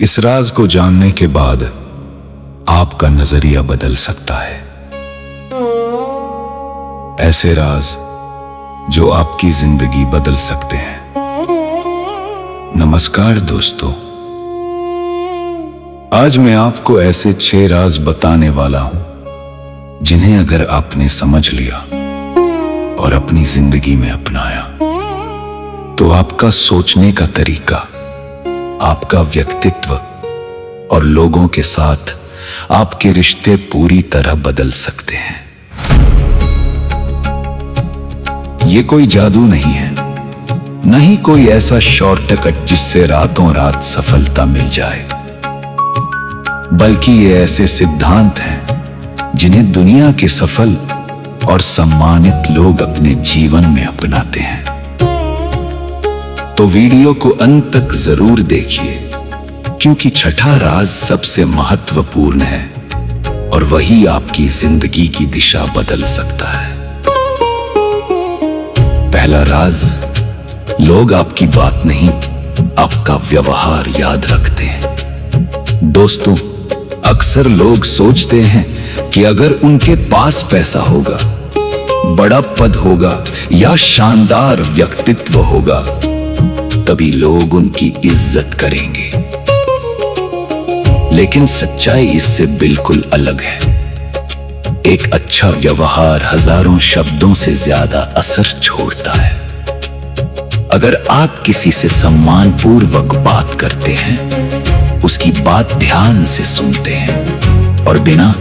इस राज को जानने के बाद आपका नजरिया बदल सकता है। ऐसे राज जो आपकी जिंदगी बदल सकते हैं। नमस्कार दोस्तों, आज मैं आपको ऐसे 6 राज बताने वाला हूं जिन्हें अगर आपने समझ लिया और अपनी जिंदगी में अपनाया तो आपका सोचने का तरीका, आपका व्यक्तित्व और लोगों के साथ आपके रिश्ते पूरी तरह बदल सकते हैं। ये कोई जादू नहीं है, न ही कोई ऐसा शॉर्टकट जिससे रातों रात सफलता मिल जाए, बल्कि ये ऐसे सिद्धांत हैं जिन्हें दुनिया के सफल और सम्मानित लोग अपने जीवन में अपनाते हैं। तो वीडियो को अंत तक जरूर देखिए, क्योंकि छठा राज सबसे महत्वपूर्ण है और वही आपकी जिंदगी की दिशा बदल सकता है। पहला राज, लोग आपकी बात नहीं, आपका व्यवहार याद रखते हैं। दोस्तों, अक्सर लोग सोचते हैं कि अगर उनके पास पैसा होगा, बड़ा पद होगा या शानदार व्यक्तित्व होगा, तभी लोग उनकी इज्जत करेंगे। लेकिन सच्चाई इससे बिल्कुल अलग है। एक अच्छा व्यवहार हजारों शब्दों से ज्यादा असर छोड़ता है। अगर आप किसी से सम्मानपूर्वक बात करते हैं, उसकी बात ध्यान से सुनते हैं और बिना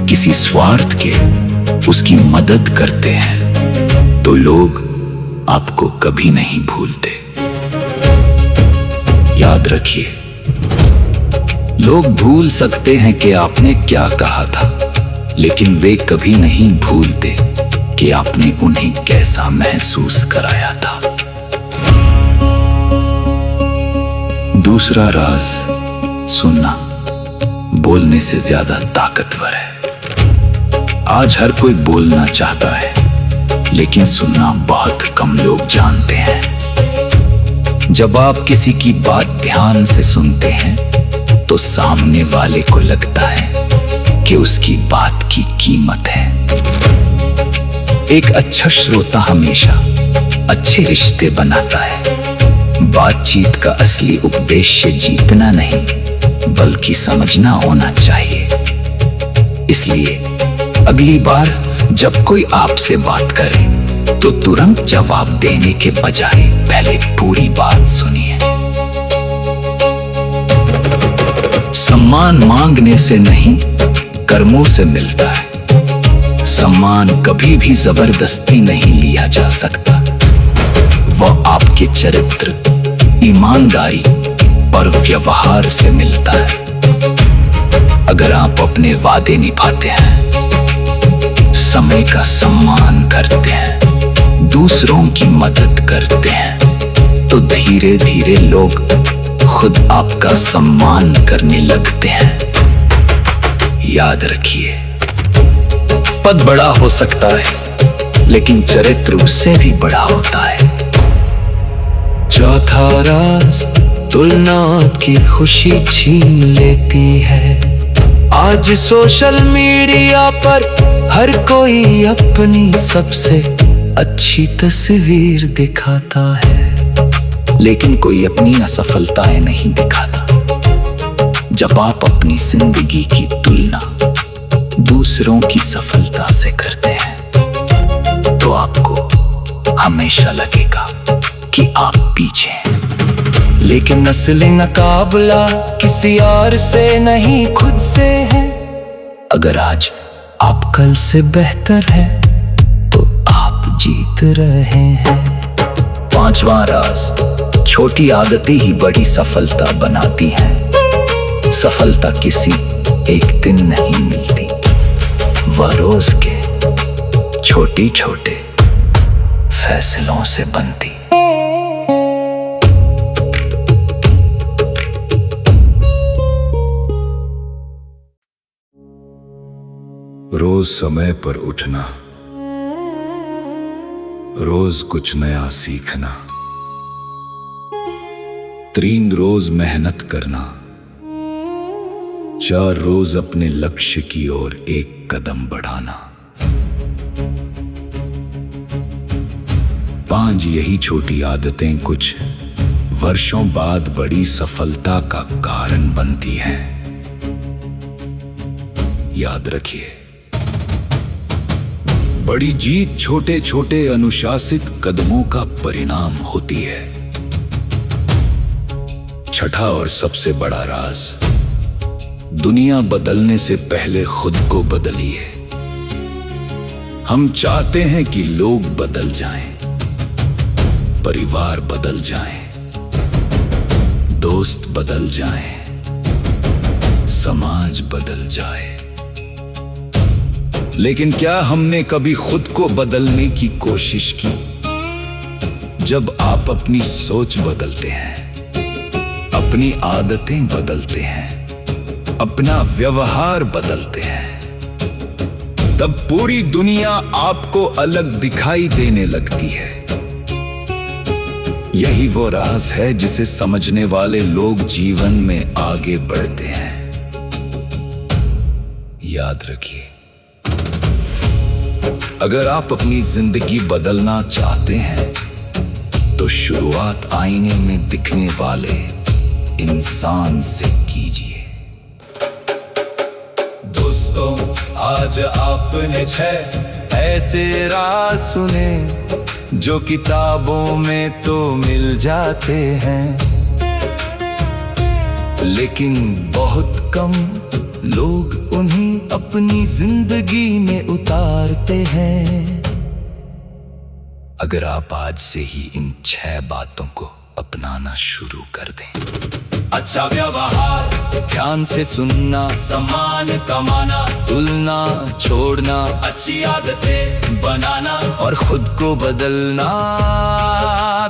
किसी स्वार्थ के उसकी मदद करते हैं, तो लोग आपको कभी नहीं भूलते। याद रखिए, लोग भूल सकते हैं कि आपने क्या कहा था, लेकिन वे कभी नहीं भूलते कि आपने उन्हें कैसा महसूस कराया था। दूसरा राज, सुनना बोलने से ज्यादा ताकतवर है। आज हर कोई बोलना चाहता है, लेकिन सुनना बहुत कम लोग जानते हैं। जब आप किसी की बात ध्यान से सुनते हैं, तो सामने वाले को लगता है कि उसकी बात की कीमत है। एक अच्छा श्रोता हमेशा अच्छे रिश्ते बनाता है। बातचीत का असली उद्देश्य जीतना नहीं, बल्कि समझना होना चाहिए। इसलिए अगली बार जब कोई आपसे बात करे, तो तुरंत जवाब देने के बजाय पहले पूरी बात सुनिए। सम्मान मांगने से नहीं, कर्मों से मिलता है। सम्मान कभी भी जबरदस्ती नहीं लिया जा सकता। वह आपके चरित्र, ईमानदारी और व्यवहार से मिलता है। अगर आप अपने वादे निभाते हैं, समय का सम्मान करते हैं, दूसरों की मदद करते हैं, तो धीरे धीरे लोग खुद आपका सम्मान करने लगते हैं। याद रखिए, पद बड़ा हो सकता है, लेकिन चरित्र उससे भी बड़ा होता है। चौथा राज, तुलना की खुशी छीन लेती है। आज सोशल मीडिया पर हर कोई अपनी सबसे अच्छी तस्वीर दिखाता है, लेकिन कोई अपनी असफलताएं नहीं दिखाता। जब आप अपनी जिंदगी की तुलना दूसरों की सफलता से करते हैं, तो आपको हमेशा लगेगा कि आप पीछे हैं। लेकिन असली मुकाबला किसी और से नहीं, खुद से है। अगर आज आप कल से बेहतर हैं, तो आप जीत रहे हैं। पांचवा राज, छोटी आदतें ही बड़ी सफलता बनाती हैं। सफलता किसी एक दिन नहीं मिलती, वह रोज के छोटे छोटे फैसलों से बनती। रोज समय पर उठना, रोज कुछ नया सीखना, 3 रोज मेहनत करना, 4 रोज अपने लक्ष्य की ओर एक कदम बढ़ाना। 5 यही छोटी आदतें कुछ वर्षों बाद बड़ी सफलता का कारण बनती हैं। याद रखिए, बड़ी जीत छोटे छोटे अनुशासित कदमों का परिणाम होती है। 6ठा और सबसे बड़ा राज, दुनिया बदलने से पहले खुद को बदलिए। हम चाहते हैं कि लोग बदल जाएं, परिवार बदल जाएं, दोस्त बदल जाएं, समाज बदल जाए। लेकिन क्या हमने कभी खुद को बदलने की कोशिश की? जब आप अपनी सोच बदलते हैं, अपनी आदतें बदलते हैं, अपना व्यवहार बदलते हैं, तब पूरी दुनिया आपको अलग दिखाई देने लगती है। यही वो राज है जिसे समझने वाले लोग जीवन में आगे बढ़ते हैं। याद रखिए, अगर आप अपनी जिंदगी बदलना चाहते हैं तो शुरुआत आईने में दिखने वाले इंसान से कीजिए। दोस्तों, आज आपने 6 ऐसे राज सुने जो किताबों में तो मिल जाते हैं, लेकिन बहुत कम लोग उन्हें अपनी जिंदगी में उतारते हैं। अगर आप आज से ही इन 6 बातों को अपनाना शुरू कर दें, अच्छा व्यवहार, ध्यान से सुनना, सम्मान कमाना, तुलना छोड़ना, अच्छी आदतें बनाना और खुद को बदलना,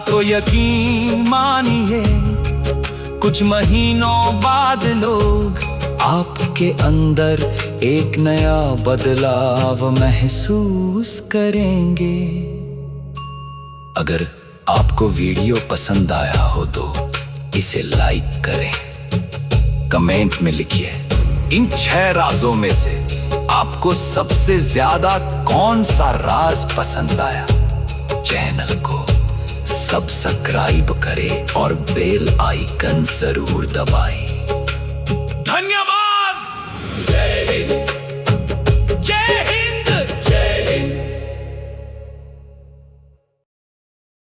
तो यकीन मानिए कुछ महीनों बाद लोग आपके अंदर एक नया बदलाव महसूस करेंगे। अगर आपको वीडियो पसंद आया हो तो इसे लाइक करें, कमेंट में लिखिए इन 6 राजों में से आपको सबसे ज्यादा कौन सा राज पसंद आया। चैनल को सब्सक्राइब करें और बेल आइकन जरूर दबाएं। धन्यवाद।